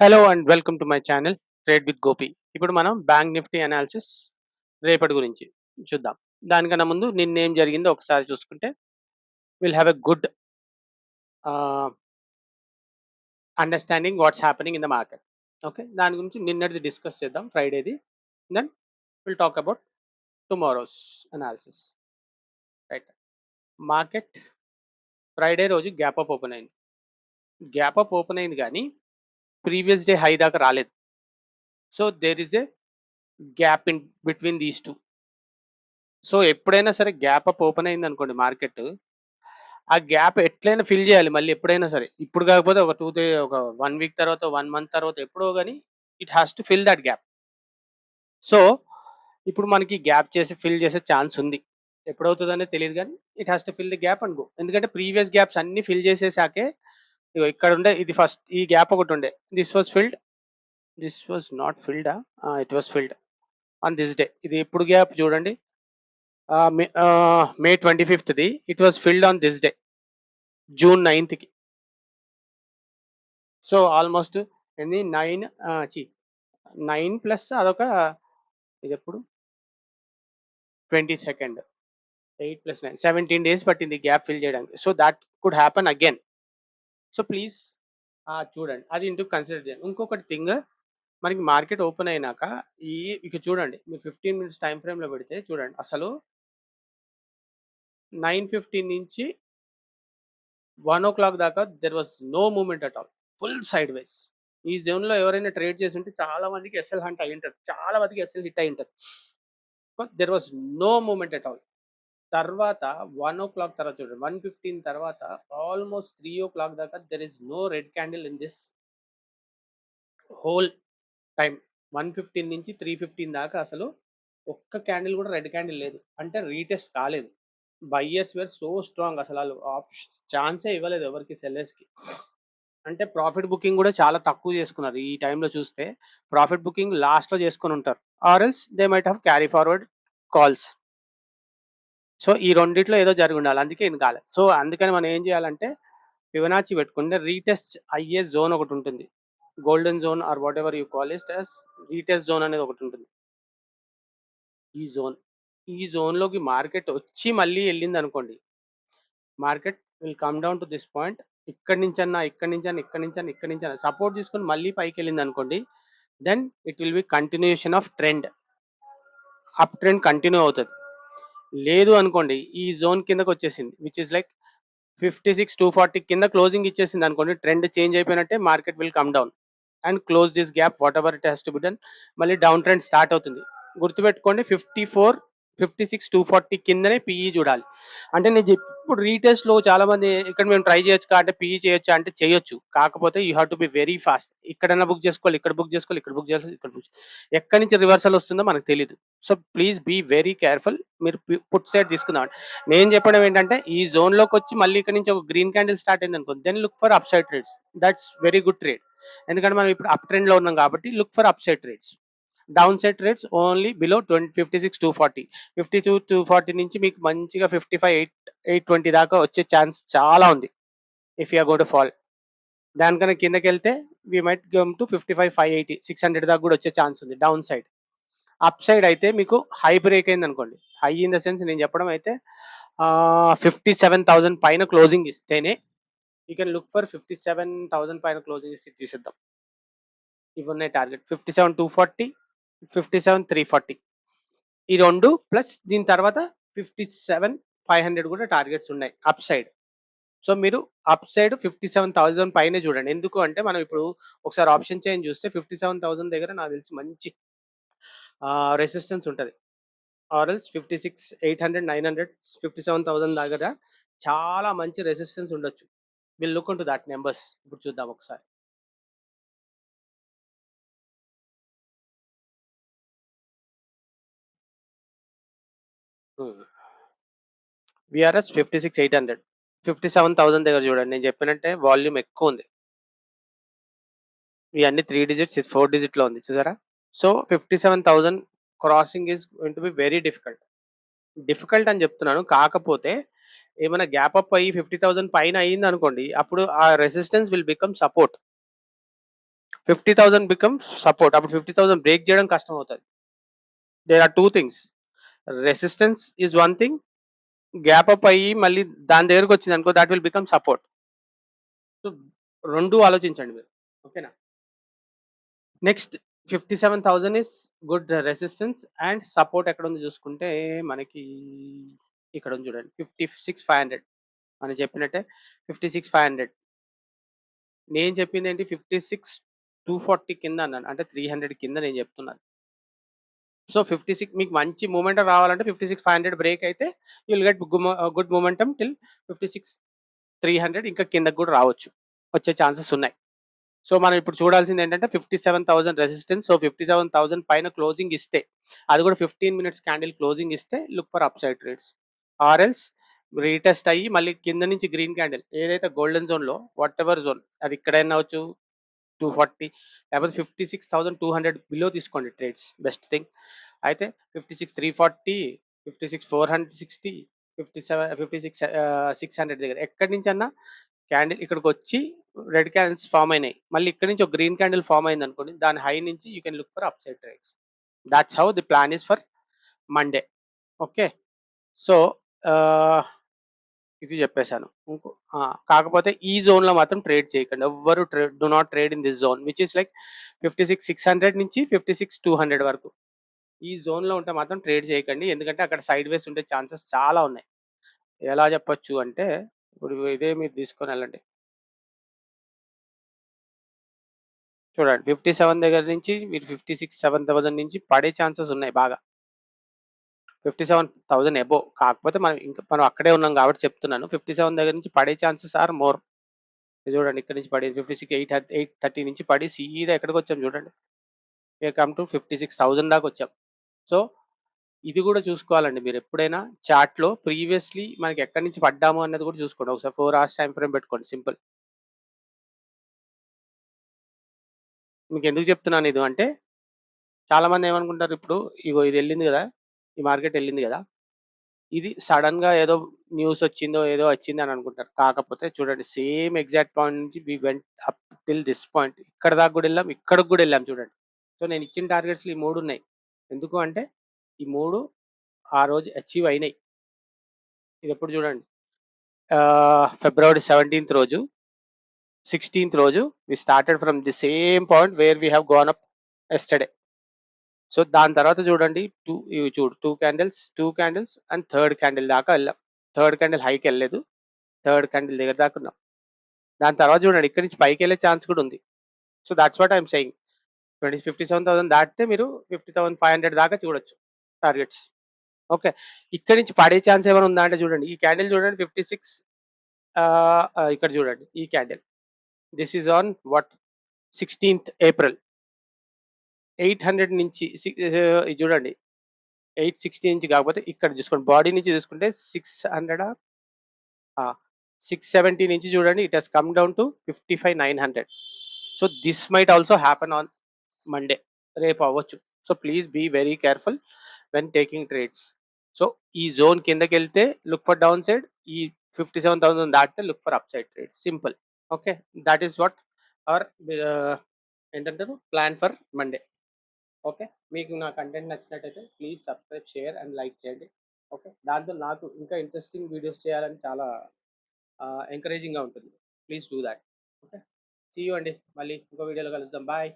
Hello and welcome to my channel trade with Gopi. ఇప్పుడు మనం bank Nifty analysis రేపటి గురించి చూద్దాం. దానికన్నా ముందు నిన్నేం జరిగిందో ఒకసారి చూసుకుంటే will have a good understanding what's happening in the market. Okay, దాని గురించి నిన్నటిది డిస్కస్ చేద్దాం, ఫ్రైడేది. Then will talk about tomorrow's analysis. Right, market Friday రోజు గ్యాప్ అప్ ఓపెన్ అయింది. గ్యాప్ అప్ ఓపెన్ అయింది కానీ ప్రీవియస్ డే హై దాకా రాలేదు. So there is a gap in between these two. సో ఎప్పుడైనా సరే గ్యాప్ అప్ ఓపెన్ అయింది అనుకోండి మార్కెట్, ఆ గ్యాప్ ఎట్లైనా ఫిల్ చేయాలి మళ్ళీ ఎప్పుడైనా సరే. ఇప్పుడు కాకపోతే ఒక 1 వీక్ తర్వాత, 1 మంత్ తర్వాత ఎప్పుడో గాని it has to fill that gap. So ఇప్పుడు మనకి గ్యాప్ చేసి ఫిల్ చేసే ఛాన్స్ ఉంది. ఎప్పుడవుతుందనేది తెలియదు కానీ it has to fill the gap and go. ఎందుకంటే ప్రీవియస్ గ్యాప్స్ అన్ని ఫిల్ చేసేసాకే ఇగో ఇక్కడ ఉండే ఇది ఫస్ట్ ఈ గ్యాప్ ఒకటి ఉండే, this was field, this was not field, it was field on this day. ఇది ఎప్పుడు గ్యాప్ చూడండి, మే 25th it was field on this day, June 9th. So almost ఎన్ని 9 ప్లస్ అదొక, ఇది ఎప్పుడు 22nd, 8 + 9 17 days పట్టింది గ్యాప్ ఫిల్ చేయడానికి. So that could happen again. So please చూడండి, అది ఇంటూ కన్సిడర్ చేయండి. ఇంకొకటి థింగ్, మనకి మార్కెట్ ఓపెన్ అయినాక ఇక చూడండి, మీరు 15 minutes టైం ఫ్రేమ్లో పెడితే చూడండి, అసలు 9:15 నుంచి 1 o'clock దాకా there was no movement at all, full side ways. ఈ జోన్లో ఎవరైనా ట్రేడ్ చేసి ఉంటే చాలా మందికి ఎస్ఎల్ హంట్ అయి ఉంటుంది, చాలా మందికి ఎస్ఎల్ హిట్ అయి ఉంటుంది. There was no movement at all. తర్వాత 1 o'clock తర్వాత చూడండి, 1:15 తర్వాత ఆల్మోస్ట్ 3 o'clock దాకా there is no red candle in this whole time. 1:15 నుంచి 3:15 దాకా అసలు ఒక్క క్యాండిల్ కూడా రెడ్ క్యాండిల్ లేదు, అంటే రీటెస్ట్ కాలేదు. బయ్యర్స్ వేర్ సో స్ట్రాంగ్, అసలు వాళ్ళు ఛాన్సే ఇవ్వలేదు ఎవరికి, సెల్లర్స్కి. అంటే ప్రాఫిట్ బుకింగ్ కూడా చాలా తక్కువ చేసుకున్నారు ఈ టైంలో చూస్తే. ప్రాఫిట్ బుకింగ్ లాస్ట్లో చేసుకొని ఉంటారు, or else they might have carry forward calls. So ఈ రెండిట్లో ఏదో జరిగి ఉండాలి, అందుకే ఇది కాలేదు. సో అందుకని మనం ఏం చేయాలంటే ఫిబొనాచి పెట్టుకుంటే రీటెస్ట్ అయ్యే జోన్ ఒకటి ఉంటుంది, golden zone or whatever you call it as, retest zone అనేది ఒకటి ఉంటుంది. ఈ జోన్లోకి మార్కెట్ వచ్చి మళ్ళీ వెళ్ళింది అనుకోండి, market will come down to this point. ఇక్కడి నుంచన్నా సపోర్ట్ తీసుకొని మళ్ళీ పైకి వెళ్ళింది అనుకోండి, then it will be continuation of trend, up trend continue అవుతుంది. లేదు అనుకోండి, ఈ జోన్ కిందకి వచ్చేసింది, విచ్ ఇస్ లైక్ 56,240 కింద క్లోజింగ్ ఇచ్చేసింది అనుకోండి, ట్రెండ్ చేంజ్ అయిపోయినట్టే, market will come down and close this gap what ever it has to be done. మళ్ళీ డౌన్ ట్రెండ్ స్టార్ట్ అవుతుంది. గుర్తుపెట్టుకోండి, 56,240 కిందనే పిఈ చూడాలి. అంటే నేను ఇప్పుడు రీటెస్ట్లో చాలా మంది ఇక్కడ మేము ట్రై చేయొచ్చు అంటే పిఈ చేయొచ్చా అంటే చేయొచ్చు, కాకపోతే you have to be very fast. ఇక్కడన్నా బుక్ చేసుకోవాలి, ఇక్కడ బుక్ చేసుకోవాలి, ఇక్కడ బుక్ చేయాలి, ఇక్కడ బుక్, ఎక్కడి నుంచి రివర్సల్ వస్తుందో మనకు తెలియదు. So please be very careful. మీరు పుట్ సైడ్ తీసుకుందాం. నేను చెప్పడం ఏంటంటే, ఈ జోన్లోకి వచ్చి మళ్ళీ ఇక్కడ నుంచి ఒక గ్రీన్ క్యాండిల్ స్టార్ట్ అయింది అనుకో, then look for up side trades, that's very good trade. ఎందుకంటే మనం ఇప్పుడు అప్ ట్రెండ్లో ఉన్నాం కాబట్టి look for up side trades. Down side trades only below 56,240. 52,240 నుంచి మీకు మంచిగా 55,820 దాకా వచ్చే ఛాన్స్ చాలా ఉంది if you are going to fall. దానికన్నా కిందకి వెళ్తే వీ మైట్ గమ్ టు 55,580, 600 దాకా కూడా వచ్చే ఛాన్స్ ఉంది డౌన్ సైడ్. అప్ సైడ్ అయితే మీకు హై బ్రేక్ అయింది అనుకోండి, హై ఇన్ ద సెన్స్ నేను చెప్పడం అయితే 57,000 పైన క్లోజింగ్ ఇస్తేనే యూ కెన్ లుక్ ఫర్ 57,000 పైన క్లోజింగ్ ఇస్తే తీసేద్దాం. ఇవన్నీ టార్గెట్ 57,240, 57,340, ఈ రెండు ప్లస్ దీని తర్వాత 57,500 కూడా టార్గెట్స్ ఉన్నాయి అప్ సైడ్. సో మీరు అప్ సైడ్ 57,000 పైనే చూడండి. ఎందుకు అంటే మనం ఇప్పుడు ఒకసారి ఆప్షన్ చైన్ చూస్తే 57,000 దగ్గర నాకు తెలిసి మంచి రెసిస్టెన్స్ ఉంటుంది, ఆర్ఎల్స్ 56,800, 900, 57,000 దగ్గర చాలా మంచి రెసిస్టెన్స్ ఉండొచ్చు. Will look into that numbers. ఇప్పుడు చూద్దాం ఒకసారి. విఆర్ఎస్ 56,800, 57,000 దగ్గర చూడండి. నేను చెప్పినట్టే వాల్యూమ్ ఎక్కువ ఉంది, ఇవన్నీ 3 digits, 4 digit లో ఉంది చూసారా. So 57,000 crossing is going to be very difficult అని చెప్తున్నాను. కాకపోతే ఏమైనా గ్యాప్ అప్ అయ్యి 50,000 పైన అయ్యింది అనుకోండి, అప్పుడు ఆ resistance will become support. 50,000 becomes support. అప్పుడు 50,000 బ్రేక్ చేయడం కష్టం అవుతుంది. There are two things. Resistance is one thing, gap up అయ్యి మళ్ళీ దాని దగ్గరకు వచ్చింది అనుకో, that will become support. So రెండు ఆలోచించండి మీరు. ఓకేనా? Next 57,000 is good resistance and support. ఎక్కడ ఉంది చూసుకుంటే మనకి ఇక్కడ ఉంది చూడండి, 56,500. మనం చెప్పినట్టే 56,500. నేను చెప్పింది ఏంటి, 56,240 కింద అన్నాను, అంటే 300 కింద నేను చెప్తున్నాను. సో 56 మీకు మంచి మూమెంటం రావాలంటే 56,500 బ్రేక్ అయితే you'll get good momentum till 56,300. ఇంకా కిందకి కూడా రావచ్చు, వచ్చే ఛాన్సెస్ ఉన్నాయి. సో మనం ఇప్పుడు చూడాల్సింది ఏంటంటే 57,000 రెసిస్టెన్స్. సో 57,000 పైన క్లోజింగ్ ఇస్తే, అది కూడా 15 మినిట్స్ క్యాండిల్ క్లోజింగ్ ఇస్తే look for up side trades. ఆర్ఎల్స్ రీటెస్ట్ అయ్యి మళ్ళీ కింద నుంచి గ్రీన్ క్యాండిల్ ఏదైతే గోల్డెన్ జోన్లో, వాట్ ఎవర్ జోన్, అది ఇక్కడైనా అవచ్చు 240, లేకపోతే 56,200 బిలో తీసుకోండి ట్రేడ్స్, బెస్ట్ థింగ్. అయితే 56,340, 56,460, 56,600 దగ్గర ఎక్కడి నుంచి అన్నా క్యాండిల్ ఇక్కడికి వచ్చి రెడ్ క్యాండిల్స్ ఫామ్ అయినాయి, మళ్ళీ ఇక్కడ నుంచి ఒక గ్రీన్ క్యాండిల్ ఫామ్ అయింది అనుకోండి, దాని హై నుంచి you can look for up side trades. That's how the plan is for Monday. Okay, so ఇది చెప్పేశాను. కాకపోతే ఈ జోన్లో మాత్రం ట్రేడ్ చేయకండి ఎవ్వరు. Do not trade in this zone which is like 56,600 నుంచి 56,200 వరకు. ఈ జోన్లో ఉంటే మాత్రం ట్రేడ్ చేయకండి, ఎందుకంటే అక్కడ సైడ్ వేస్ ఉండే ఛాన్సెస్ చాలా ఉన్నాయి. ఎలా చెప్పొచ్చు అంటే, ఇప్పుడు ఇదే మీరు తీసుకొని వెళ్ళండి, చూడండి 57 దగ్గర నుంచి మీరు 56,7,000 నుంచి పడే ఛాన్సెస్ ఉన్నాయి బాగా. 57,000 అబోవ్. కాకపోతే మనం అక్కడే ఉన్నాం కాబట్టి చెప్తున్నాను, 57 దగ్గర నుంచి పడే ఛాన్సెస్ ఆర్ మోర్. చూడండి ఇక్కడ నుంచి పడి 56,830 నుంచి పడి సీదా ఎక్కడికి వచ్చాం చూడండి, కమ్ టు 56,000 దాకా వచ్చాం. సో ఇది కూడా చూసుకోవాలండి మీరు ఎప్పుడైనా చార్ట్లో. ప్రీవియస్లీ మనకి ఎక్కడి నుంచి పడ్డాము అన్నది కూడా చూసుకోండి ఒకసారి. 4 hours టైం ఫ్రేమ్ పెట్టుకోండి, సింపుల్. మీకు ఎందుకు చెప్తున్నాను ఇది అంటే, చాలామంది ఏమనుకుంటారు, ఇప్పుడు ఇగో ఇది వెళ్ళింది కదా, ఈ మార్కెట్ వెళ్ళింది కదా, ఇది సడన్గా ఏదో న్యూస్ వచ్చిందో ఏదో వచ్చింది అని అనుకుంటారు. కాకపోతే చూడండి, సేమ్ ఎగ్జాక్ట్ పాయింట్ నుంచి we went up till this point. ఇక్కడ దాకా కూడా వెళ్ళాం, ఇక్కడికి కూడా వెళ్ళాం చూడండి. సో నేను ఇచ్చిన టార్గెట్స్లో ఈ 3 ఉన్నాయి. ఎందుకు అంటే ఈ 3 ఆ రోజు అచీవ్ అయినాయి. ఇది ఎప్పుడు చూడండి, February 17th రోజు, 16th రోజు we started from the same point where we have gone up yesterday. So దాని తర్వాత చూడండి, ఇవి చూడు, 2 క్యాండిల్స్ అండ్ థర్డ్ క్యాండిల్ దాకా వెళ్ళాం. థర్డ్ క్యాండిల్ హైకి వెళ్ళలేదు, థర్డ్ క్యాండిల్ దగ్గర దాకా ఉన్నాం. దాని తర్వాత చూడండి, ఇక్కడ నుంచి పైకి వెళ్ళే ఛాన్స్ కూడా ఉంది. So that's what I'm saying. 57,000 దాటితే మీరు 50,500 దాకా చూడొచ్చు టార్గెట్స్. ఓకే, ఇక్కడ నుంచి పడే ఛాన్స్ ఏమైనా ఉందా అంటే చూడండి, ఈ క్యాండిల్ చూడండి 56, ఇక్కడ చూడండి ఈ candle, this is on what 16th April. 800 నుంచి ఇది చూడండి, 860 నుంచి కాకపోతే ఇక్కడ చూసుకోండి, బాడీ నుంచి చూసుకుంటే 600, 670 నుంచి చూడండి, it has come down to 55,900. So this might also happen on Monday, రేపు అవ్వచ్చు. So please be very careful when taking trades. So ఈ జోన్ కిందకి వెళ్తే లుక్ ఫర్ డౌన్ సైడ్, ఈ 57,000 దాటితే look for up side trade, simple. Okay, that is what our ఏంటంటారు plan for Monday. Okay, మీకు నా కంటెంట్ నచ్చినట్టయితే please subscribe, share and like చేయండి. ఓకే, దాంతో నాకు ఇంకా ఇంట్రెస్టింగ్ వీడియోస్ చేయాలని చాలా ఎంకరేజింగ్గా ఉంటుంది. Please do that. Okay, see you అండి, మళ్ళీ ఇంకో వీడియోలో కలుద్దాం. బాయ్.